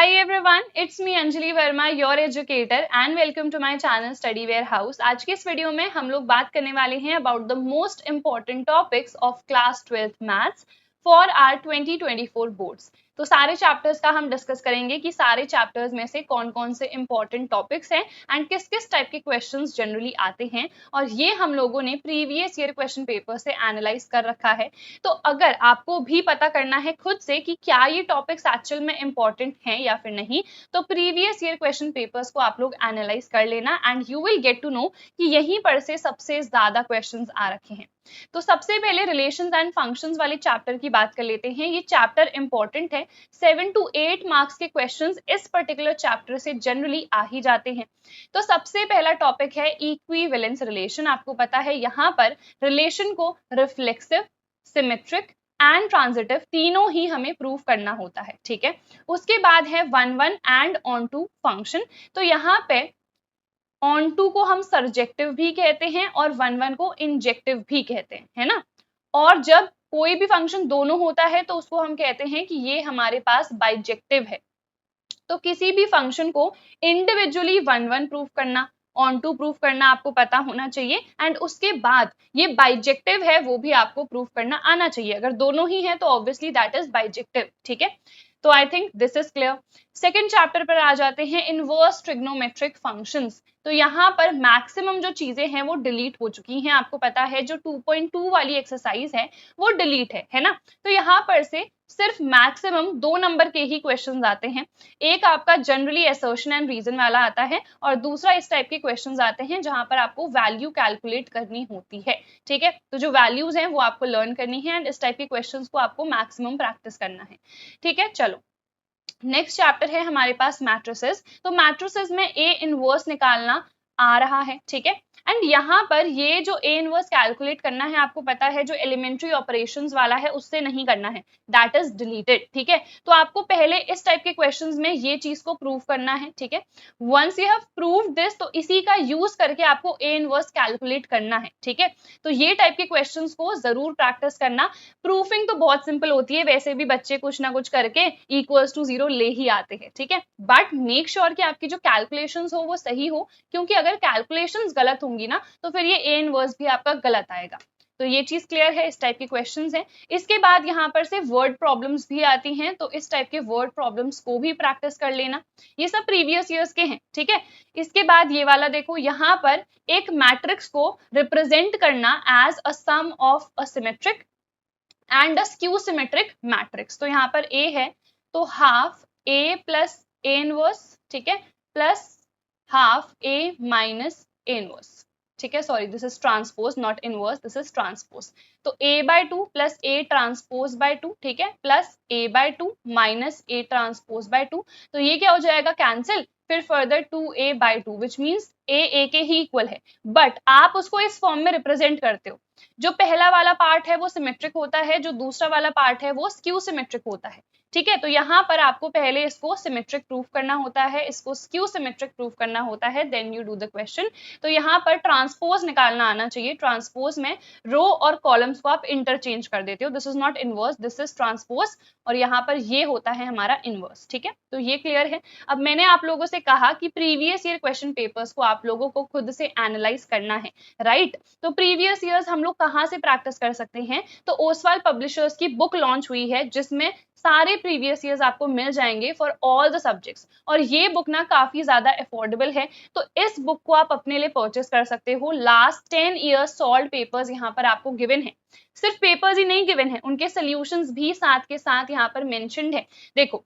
Hi everyone, it's me Anjali Verma, your educator and welcome to my channel Study Warehouse. आज के इस video में हम लोग बात करने वाले हैं about the most important topics of class 12th maths for our 2024 boards. तो सारे चैप्टर्स का हम डिस्कस करेंगे कि सारे चैप्टर्स में से कौन कौन से इंपॉर्टेंट टॉपिक्स हैं एंड किस किस टाइप के क्वेश्चंस जनरली आते हैं, और ये हम लोगों ने प्रीवियस ईयर क्वेश्चन पेपर से एनालाइज कर रखा है. तो अगर आपको भी पता करना है खुद से कि क्या ये टॉपिक्स एक्चुअल में इंपॉर्टेंट हैं या फिर नहीं, तो प्रीवियस ईयर क्वेश्चन पेपर्स को आप लोग एनालाइज कर लेना and you will get to know कि यहीं पर से सबसे ज्यादा क्वेश्चंस आ रखे हैं. तो सबसे पहले रिलेशंस एंड फंक्शंस वाले चैप्टर की बात कर लेते हैं. ये चैप्टर इंपॉर्टेंट है. 7 to 8 मार्क्स के क्वेश्चंस इस पर्टिकुलर चैप्टर से जनरली आ ही जाते हैं. तो सबसे पहला टॉपिक है इक्विवेलेंस रिलेशन. आपको पता है यहाँ पर रिलेशन को रिफ्लेक्सिव, सिमेट्रिक एंड ट्रांजिटिव तीनों ही हमें प्रूव करना होता है. ठीक है. उसके बाद है one one and onto function. तो यहाँ पे ऑन टू को हम सर्जेक्टिव भी कहते हैं और वन वन को इंजेक्टिव भी कहते हैं, है ना. और जब कोई भी फंक्शन दोनों होता है तो उसको हम कहते हैं कि ये हमारे पास बाइजेक्टिव है. तो किसी भी फंक्शन को इंडिविजुअली वन वन प्रूव करना, ऑन टू प्रूव करना आपको पता होना चाहिए एंड उसके बाद ये बाइजेक्टिव है वो भी आपको प्रूव करना आना चाहिए. अगर दोनों ही है तो ऑब्वियसली दैट इज बाइजेक्टिव. ठीक है. तो I think this is clear. Second chapter पर आ जाते हैं इनवर्स ट्रिग्नोमेट्रिक फंक्शंस. तो यहाँ पर मैक्सिमम जो चीजें हैं वो डिलीट हो चुकी हैं. आपको पता है जो 2.2 वाली एक्सरसाइज है वो डिलीट है ना. तो यहाँ पर से सिर्फ मैक्सिमम 2 नंबर के ही क्वेश्चंस आते हैं. एक आपका जनरली असर्शन एंड रीजन वाला आता है और दूसरा इस टाइप के क्वेश्चंस आते हैं जहां पर आपको वैल्यू कैलकुलेट करनी होती है. ठीक है. तो जो वैल्यूज हैं वो आपको लर्न करनी है एंड इस टाइप के क्वेश्चंस को आपको मैक्सिमम प्रैक्टिस करना है. ठीक है. चलो नेक्स्ट चैप्टर है हमारे पास मैट्रिसेस. तो मैट्रिसेस में ए इनवर्स निकालना आ रहा है. ठीक है. एंड यहाँ पर ये जो ए इनवर्स कैलकुलेट करना है आपको पता है जो एलिमेंट्री ऑपरेशंस वाला है उससे नहीं करना है, दैट इज डिलीटेड. ठीक है. तो आपको पहले इस टाइप के क्वेश्चंस में ये चीज को प्रूव करना है. ठीक है. Once you have proved this तो इसी का यूज करके आपको ए इनवर्स कैलकुलेट करना है. ठीक है. तो ये टाइप के क्वेश्चंस को जरूर प्रैक्टिस करना. प्रूफिंग तो बहुत सिंपल होती है, वैसे भी बच्चे कुछ ना कुछ करके इक्वल्स टू 0 ले ही आते हैं. ठीक है. बट मेक श्योर कि आपकी जो कैलकुलेशंस हो वो सही हो, क्योंकि अगर कैलकुलेशंस गलत होंगी ना तो फिर ये ए इनवर्स भी आपका गलत आएगा. तो ये चीज क्लियर है. इस टाइप के क्वेश्चंस हैं. इसके बाद यहाँ पर से वर्ड प्रॉब्लम्स भी आती हैं, तो इस टाइप के वर्ड प्रॉब्लम्स को भी प्रैक्टिस कर लेना. ये सब प्रीवियस ईयर्स के हैं. ठीक है. इसके बाद ये वाला देखो, यहाँ पर एक मैट्रिक्स को रिप्रेजेंट करना as a sum of a symmetric and a skew symmetric matrix. तो यहाँ पर ए है तो half A plus A inverse. ठीक है. Plus half A minus A inverse. ठीक है. Sorry, this is transpose not inverse, this is transpose. तो a by 2 plus A transpose by 2. ठीक है. Plus a by 2 minus A transpose by 2. तो ये क्या हो जाएगा, कैंसिल. फिर further 2a by 2 which means a के ही इक्वल है, बट आप उसको इस फॉर्म में रिप्रेजेंट करते हो. जो पहला वाला पार्ट है वो सिमेट्रिक होता है, जो दूसरा वाला पार्ट है वो स्क्यू सिमेट्रिक होता है. ठीक है. तो यहाँ पर आपको पहले इसको सिमेट्रिक प्रूफ करना होता है, इसको स्क्यू सिमेट्रिक प्रूफ करना होता है, then you do the question. तो यहाँ पर ट्रांसपोज निकालना आना चाहिए. ट्रांसपोज में रो और कॉलम्स को आप इंटरचेंज कर देते हो. This is not inverse, this is transpose, और यहाँ पर ये होता है हमारा इनवर्स. ठीक है. तो ये क्लियर है. अब मैंने आप लोगों से कहा कि प्रीवियस ईयर क्वेश्चन पेपर्स को आप लोगों को खुद से एनालाइज करना है, राइट. तो प्रीवियस ईयर्स हम लोग कहाँ से प्रैक्टिस कर सकते हैं, तो ओसवाल पब्लिशर्स की बुक लॉन्च हुई है जिसमें सारे प्रीवियस ईयर्स आपको मिल जाएंगे फॉर ऑल द सब्जेक्ट्स, और ये बुक ना काफी ज्यादा अफोर्डेबल है. तो इस बुक को आप अपने लिए परचेस कर सकते हो. लास्ट 10 ईयर्स सॉल्व पेपर्स यहाँ पर आपको गिवन है. सिर्फ पेपर्स ही नहीं गिवन है, उनके सोल्यूशंस भी साथ के साथ यहाँ पर मेंशन्ड है. देखो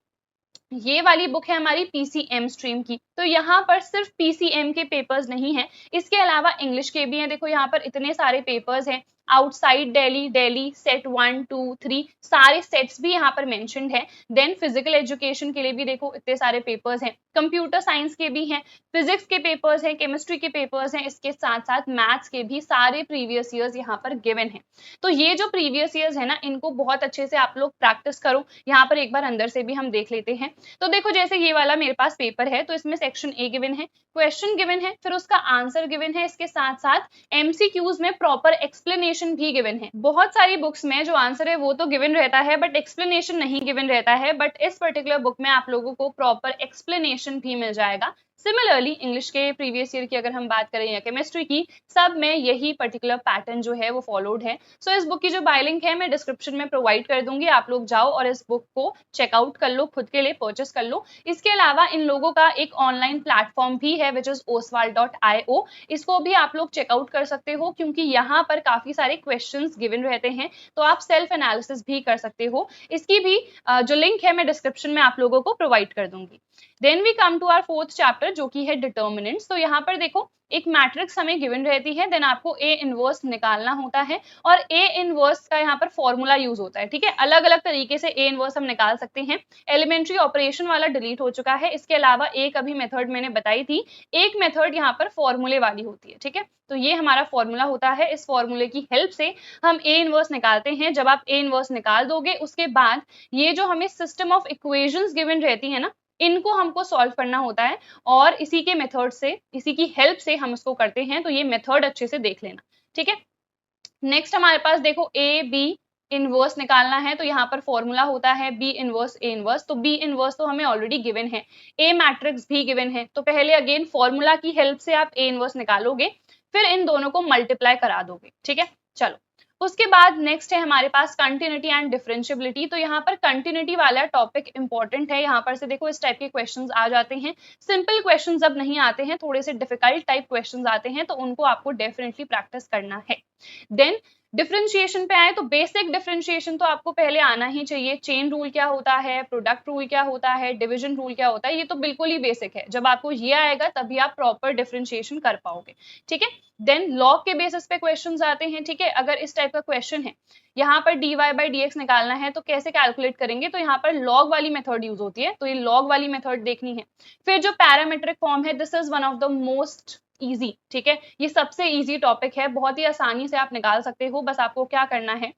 ये वाली बुक है हमारी पीसीएम स्ट्रीम की. तो यहाँ पर सिर्फ पीसीएम के पेपर्स नहीं है, इसके अलावा इंग्लिश के भी हैं. देखो यहाँ पर इतने सारे पेपर्स हैं. आउटसाइड दिल्ली, दिल्ली सेट 1 2 3 सारे सेट्स भी यहाँ पर मेंशन्ड है. देन फिजिकल एजुकेशन के लिए भी देखो इतने सारे पेपर्स हैं. कंप्यूटर साइंस के भी हैं, फिजिक्स के पेपर्स हैं, केमिस्ट्री के पेपर्स हैं, इसके साथ साथ मैथ्स के भी सारे प्रीवियस ईयर्स यहाँ पर गिवन है. तो ये जो प्रीवियस ईयर्स है ना, इनको बहुत अच्छे से आप लोग प्रैक्टिस करो. यहाँ पर एक बार अंदर से भी हम देख लेते हैं. तो देखो जैसे ये वाला मेरे पास पेपर है, तो इसमें सेक्शन ए गिवन है, क्वेश्चन गिवन है, फिर उसका आंसर गिवन है, इसके साथ साथ एमसीक्यूज में प्रॉपर एक्सप्लेनेशन एक्सप्लेनेशन भी गिवन है। बहुत सारी बुक्स में जो आंसर है वो तो गिवन रहता है बट एक्सप्लेनेशन नहीं गिवन रहता है, बट इस पर्टिकुलर बुक में आप लोगों को प्रॉपर एक्सप्लेनेशन भी मिल जाएगा। सिमिलरली इंग्लिश के प्रीवियस ईयर की अगर हम बात करें या केमिस्ट्री की, सब में यही पर्टिकुलर पैटर्न जो है वो फॉलोड है। सो इस बुक की जो बाय लिंक है मैं डिस्क्रिप्शन में प्रोवाइड कर दूंगी, आप लोग जाओ और इस बुक को चेकआउट कर लो, खुद के लिए परचेस कर लो। इसके अलावा इन लोगों का एक ऑनलाइन प्लेटफॉर्म भी है विच इज oswald.io, इसको भी आप लोग चेकआउट कर सकते हो क्योंकि यहाँ पर काफी सारे क्वेश्चंस गिवन रहते हैं, तो आप सेल्फ एनालिसिस भी कर सकते हो। इसकी भी जो लिंक है मैं डिस्क्रिप्शन में आप लोगों को प्रोवाइड कर दूंगी। Then we come to our fourth chapter जो कि है डिटर्मिनेंट्स। तो यहाँ पर देखो एक मैट्रिक्स हमें गिवन रहती है, देन आपको ए इनवर्स निकालना होता है और ए इनवर्स का यहाँ पर फॉर्मूला यूज होता है। ठीक है, अलग अलग तरीके से ए इनवर्स हम निकाल सकते हैं। एलिमेंट्री ऑपरेशन वाला डिलीट हो चुका है, इसके अलावा एक अभी मेथड मैंने बताई थी, एक मेथड यहाँ पर फॉर्मूले वाली होती है। ठीक है, तो ये हमारा फॉर्मूला होता है, इस फॉर्मूले की हेल्प से हम ए इनवर्स निकालते हैं। जब आप ए इनवर्स निकाल दोगे उसके बाद ये जो हमें सिस्टम ऑफ इक्वेशंस गिवन रहती है ना, इनको हमको सॉल्व करना होता है और इसी के मेथड से, इसी की हेल्प से हम इसको करते हैं। तो ये मेथड अच्छे से देख लेना। ठीक है, नेक्स्ट हमारे पास देखो ए बी इनवर्स निकालना है, तो यहाँ पर फॉर्मूला होता है बी इनवर्स ए इनवर्स। तो बी इनवर्स तो हमें ऑलरेडी गिवन है, ए मैट्रिक्स भी गिवन है, तो पहले अगेन फॉर्मूला की हेल्प से आप ए इनवर्स निकालोगे, फिर इन दोनों को मल्टीप्लाई करा दोगे। ठीक है, चलो उसके बाद नेक्स्ट है हमारे पास कंटिन्यूटी एंड डिफरेंशियबिलिटी। तो यहाँ पर कंटिन्यूटी वाला टॉपिक इंपॉर्टेंट है, यहाँ पर से देखो इस टाइप के क्वेश्चंस आ जाते हैं। सिंपल क्वेश्चंस अब नहीं आते हैं, थोड़े से डिफिकल्ट टाइप क्वेश्चंस आते हैं, तो उनको आपको डेफिनेटली प्रैक्टिस करना है। देन डिफरेंशिएशन पे आए तो बेसिक डिफरेंशिएशन तो आपको पहले आना ही चाहिए। चेन रूल क्या होता है, प्रोडक्ट रूल क्या होता है, डिवीजन रूल क्या होता है, ये तो बिल्कुल ही बेसिक है। जब आपको ये आएगा तभी आप प्रॉपर डिफरेंशिएशन कर पाओगे। ठीक है, देन लॉग के बेसिस पे क्वेश्चंस आते हैं। ठीक है, अगर इस टाइप का क्वेश्चन है, यहाँ पर dy by dx निकालना है तो कैसे कैलकुलेट करेंगे, तो यहाँ पर लॉग वाली मेथड यूज होती है, तो ये लॉग वाली मेथड देखनी है। फिर जो पैरामीट्रिक फॉर्म है, this is one of the most easy. ठीक है, ये सबसे इजी टॉपिक है, बहुत ही आसानी से आप निकाल सकते हो। बस आपको क्या करना है,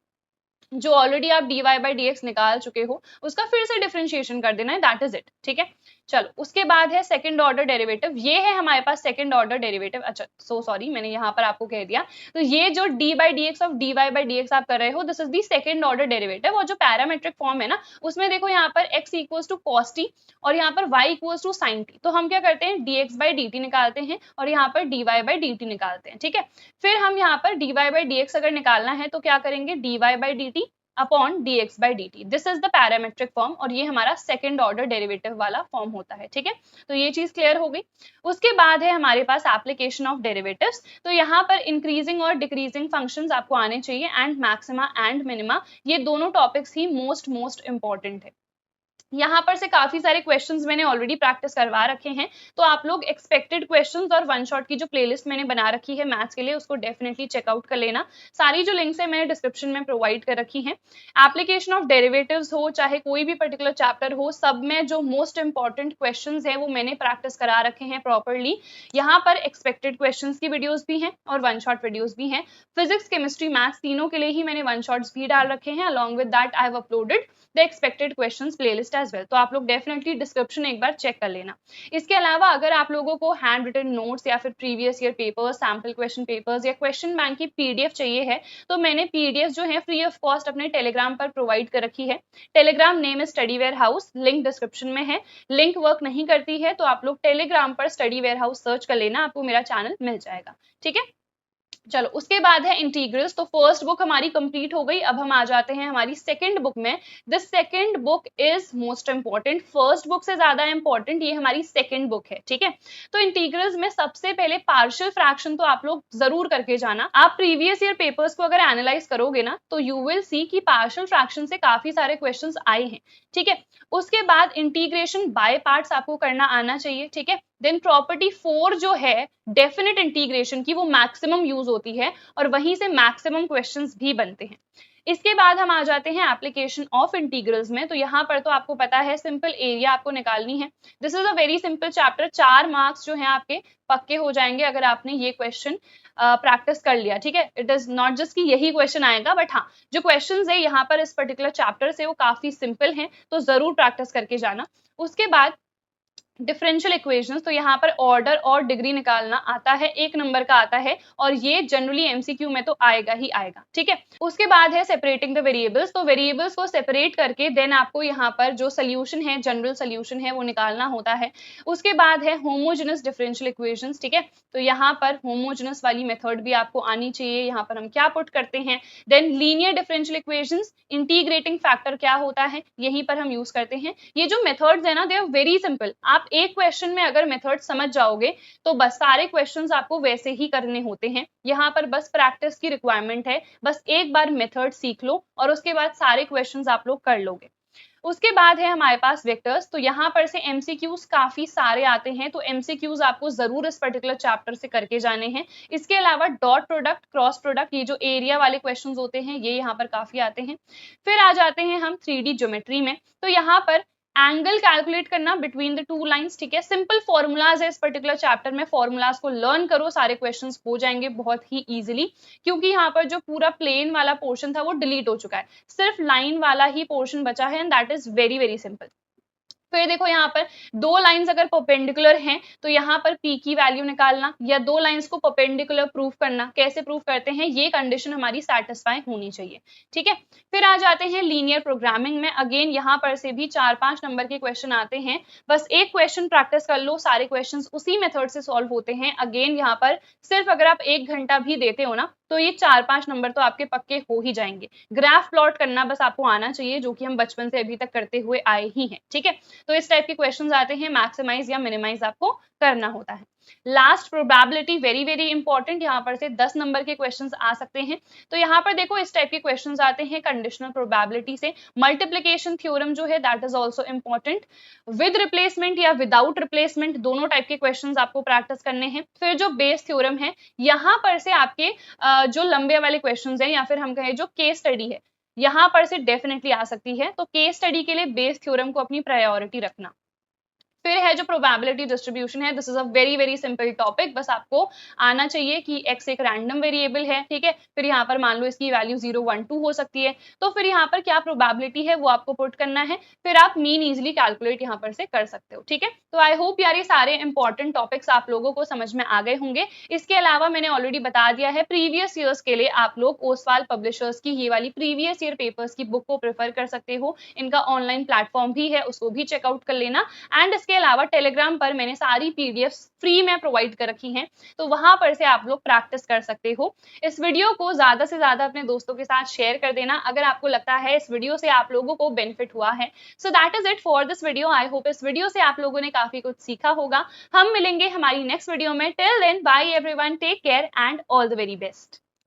जो ऑलरेडी आप dy by dx निकाल चुके हो उसका फिर से डिफरेंशिएशन कर देना है, दैट इज इट। ठीक है, चलो उसके बाद है सेकंड ऑर्डर डेरिवेटिव। ये है हमारे पास सेकंड ऑर्डर डेरिवेटिव। अच्छा सो सॉरी, मैंने यहाँ पर आपको कह दिया। तो ये जो d by dx of dy by dx आप कर रहे हो, this is the second order derivative. और जो पैरामेट्रिक फॉर्म है ना, उसमें देखो यहाँ पर x equals to cos t और यहाँ पर y equals to sin t। तो हम क्या करते हैं, dx by dt निकालते हैं और यहाँ पर dy by dt निकालते हैं। ठीक है, फिर हम यहाँ पर dy by dx अगर निकालना है तो क्या करेंगे, dy by dt upon dx by dt। This is the parametric form और ये हमारा सेकंड ऑर्डर डेरिवेटिव वाला फॉर्म होता है। ठीक है, तो ये चीज क्लियर हो गई। उसके बाद है हमारे पास एप्लीकेशन ऑफ डेरिवेटिव्स। तो यहाँ पर इंक्रीजिंग और डिक्रीजिंग फंक्शंस आपको आने चाहिए, एंड मैक्सिमा एंड मिनिमा, ये दोनों टॉपिक्स ही मोस्ट इंपॉर्टेंट है। यहाँ पर से काफी सारे क्वेश्चंस मैंने ऑलरेडी प्रैक्टिस करवा रखे हैं, तो आप लोग एक्सपेक्टेड क्वेश्चंस और वन शॉट की जो प्लेलिस्ट मैंने बना रखी है मैथ्स के लिए, उसको डेफिनेटली चेकआउट कर लेना। सारी जो लिंक्स है मैंने डिस्क्रिप्शन में प्रोवाइड कर रखी हैं। एप्लीकेशन ऑफ डेरिवेटिव्स हो, चाहे कोई भी पर्टिकुलर चैप्टर हो, सब में जो मोस्ट इंपॉर्टेंट क्वेश्चंस है वो मैंने प्रैक्टिस करा रखे हैं प्रॉपरली। यहाँ पर एक्सपेक्टेड क्वेश्चंस की वीडियोस भी हैं और वन शॉट वीडियोस भी हैं। फिजिक्स, केमिस्ट्री, मैथ्स तीनों के लिए ही मैंने वन शॉट्स भी डाल रखे हैं। Along with that I have uploaded the expected questions playlist as well. तो आप लोग डेफिनेटली डिस्क्रिप्शन एक बार चेक कर लेना। इसके अलावा अगर आप लोगों को हैंड रिटन नोट्स या फिर previous year papers, sample question papers या क्वेश्चन बैंक की पीडीएफ चाहिए है, तो मैंने पीडीएफ जो है फ्री ऑफ कॉस्ट अपने टेलीग्राम पर प्रोवाइड कर रखी है। Telegram name is study warehouse, link description में है। लिंक वर्क नहीं करती है तो आप लोग टेलीग्राम पर स्टडी वेयर हाउस सर्च कर लेना, आपको मेरा चैनल मिल जाएगा। ठीक है, चलो उसके बाद है इंटीग्रल्स। तो फर्स्ट बुक हमारी कंप्लीट हो गई, अब हम आ जाते हैं हमारी सेकंड बुक में। This second book is most important, first book से ज्यादा इंपॉर्टेंट ये हमारी सेकंड बुक है। ठीक है, तो इंटीग्रल्स में सबसे पहले पार्शियल फ्रैक्शन तो आप लोग जरूर करके जाना। आप प्रीवियस ईयर पेपर्स को अगर एनालाइज करोगे ना, तो यू विल सी कि पार्शियल फ्रैक्शन से काफी सारे क्वेश्चंस आए हैं। ठीक है, उसके बाद इंटीग्रेशन बाय पार्ट्स आपको करना आना चाहिए। ठीक है, देन प्रॉपर्टी 4 जो है डेफिनेट इंटीग्रेशन की, वो मैक्सिमम यूज होती है और वहीं से मैक्सिमम क्वेश्चंस भी बनते हैं। इसके बाद हम आ जाते हैं एप्लीकेशन ऑफ इंटीग्रल्स में। तो यहाँ पर तो आपको पता है सिंपल एरिया आपको निकालनी है। This is a very simple chapter, 4 marks जो हैं आपके पक्के हो जाएंगे अगर आपने ये क्वेश्चन प्रैक्टिस कर लिया। ठीक है, इट इज नॉट जस्ट कि यही क्वेश्चन आएगा, बट हाँ जो क्वेश्चन है यहाँ पर इस पर्टिकुलर चैप्टर से वो काफी सिंपल हैं, तो जरूर प्रैक्टिस करके जाना। उसके बाद डिफरेंशियल इक्वेशंस, तो यहाँ पर ऑर्डर और डिग्री निकालना आता है, 1 नंबर का आता है, और ये जनरली एमसीक्यू में तो आएगा ही आएगा, ठीक है। उसके बाद है सेपरेटिंग द वेरिएबल्स, तो वेरिएबल्स को सेपरेट करके देन आपको यहाँ पर जो सोल्यूशन है, जनरल सोल्यूशन है, वो निकालना होता है। उसके बाद है होमोजेनस डिफरेंशियल इक्वेशंस, ठीक है, तो यहाँ पर होमोजेनस वाली मेथड भी आपको आनी चाहिए। यहाँ पर हम क्या पुट करते हैं, then linear differential equations, integrating factor क्या होता है, यहीं पर हम यूज करते हैं। ये जो मेथड्स है ना, दे आर वेरी सिंपल। आप एक क्वेश्चन में अगर मेथड समझ जाओगे तो बस सारे क्वेश्चंस आपको वैसे ही करने होते हैं। यहाँ पर बस प्रैक्टिस की रिक्वायरमेंट है, बस एक बार मेथड सीख लो और उसके बाद सारे क्वेश्चंस आप लोग कर लोगे। उसके बाद है हमारे पास वेक्टर्स, तो यहाँ पर से एमसीक्यूज काफी सारे आते हैं, तो एमसीक्यूज आपको जरूर इस पर्टिकुलर चैप्टर से करके जाने हैं। इसके अलावा डॉट प्रोडक्ट, क्रॉस प्रोडक्ट, ये जो एरिया वाले क्वेश्चंस होते हैं ये यहाँ पर काफी आते हैं। फिर आ जाते हैं हम 3D ज्योमेट्री में, तो यहाँ पर एंगल कैलकुलेट करना बिटवीन द टू लाइंस, ठीक है। सिंपल फॉर्मूलाज है इस पर्टिकुलर चैप्टर में, फॉर्मूलाज को लर्न करो, सारे क्वेश्चंस हो जाएंगे बहुत ही इजीली, क्योंकि यहाँ पर जो पूरा प्लेन वाला पोर्शन था वो डिलीट हो चुका है, सिर्फ लाइन वाला ही पोर्शन बचा है, and that is very very simple. फिर देखो यहाँ पर दो लाइंस अगर परपेंडिकुलर हैं तो यहाँ पर P की वैल्यू निकालना या दो लाइंस को परपेंडिकुलर प्रूफ करना, कैसे प्रूफ करते हैं, ये कंडीशन हमारी सैटिस्फाई होनी चाहिए, ठीक है। फिर आ जाते हैं लीनियर प्रोग्रामिंग में, अगेन यहाँ पर से भी 4-5 नंबर के क्वेश्चन आते हैं। बस एक क्वेश्चन प्रैक्टिस कर लो, सारे क्वेश्चन उसी मेथड से सॉल्व होते हैं। अगेन यहाँ पर सिर्फ अगर आप 1 घंटा भी देते हो ना तो ये 4-5 नंबर तो आपके पक्के हो ही जाएंगे। ग्राफ प्लॉट करना बस आपको आना चाहिए, जो कि हम बचपन से अभी तक करते हुए आए ही हैं, ठीक है। तो इस टाइप के क्वेश्चंस आते हैं, मैक्सिमाइज या मिनिमाइज आपको करना होता है। Last probability, very very important, यहाँ पर से 10 नंबर के क्वेश्चंस आ सकते हैं। तो यहाँ पर देखो इस टाइप के क्वेश्चंस आते हैं कंडीशनल प्रोबेबिलिटी से। मल्टीप्लिकेशन थ्योरम जो है that is also important, with replacement या विदाउट रिप्लेसमेंट, दोनों टाइप के क्वेश्चंस आपको प्रैक्टिस करने हैं। फिर जो बेस थ्योरम है, यहाँ पर से आपके जो लंबे वाले क्वेश्चंस हैं या फिर हम कहें जो केस स्टडी है, यहाँ पर से डेफिनेटली आ सकती है। तो केस स्टडी के लिए बेस थ्योरम को अपनी प्रायोरिटी रखना। फिर है जो प्रोबेबिलिटी डिस्ट्रीब्यूशन है, this is a very very simple topic, बस आपको आना चाहिए कि x एक रैंडम वेरिएबल है, ठीक है। फिर यहाँ पर मान लो इसकी वैल्यू 0, 1, 2 हो सकती है, तो फिर यहाँ पर क्या प्रोबेबिलिटी है वो आपको पुट करना है, फिर आप मीन इजिली कैलकुलेट यहाँ पर से कर सकते हो, ठीक है। तो आई होप यार ये सारे इंपॉर्टेंट टॉपिक्स आप लोगों को समझ में आ गए होंगे। इसके अलावा मैंने ऑलरेडी बता दिया है, प्रीवियस ईयर्स के लिए आप लोग ओसवाल पब्लिशर्स की ये वाली प्रीवियस ईयर पेपर्स की बुक को प्रेफर कर सकते हो। इनका ऑनलाइन प्लेटफॉर्म भी है, उसको भी चेकआउट कर लेना। एंड इसके अलावा टेलीग्राम पर मैंने सारी पीडीएफ्स फ्री में प्रोवाइड कर रखी हैं, तो वहां पर से आप लोग प्रैक्टिस कर सकते हो। इस वीडियो को ज्यादा से ज्यादा अपने दोस्तों के साथ शेयर कर देना अगर आपको लगता है इस वीडियो से आप लोगों को बेनिफिट हुआ है। So that is it for this video. I hope इस वीडियो से आप लोगों ने काफी कुछ सीखा होगा। हम मिलेंगे हमारी नेक्स्ट वीडियो में। Till then bye everyone, take care and all the very best.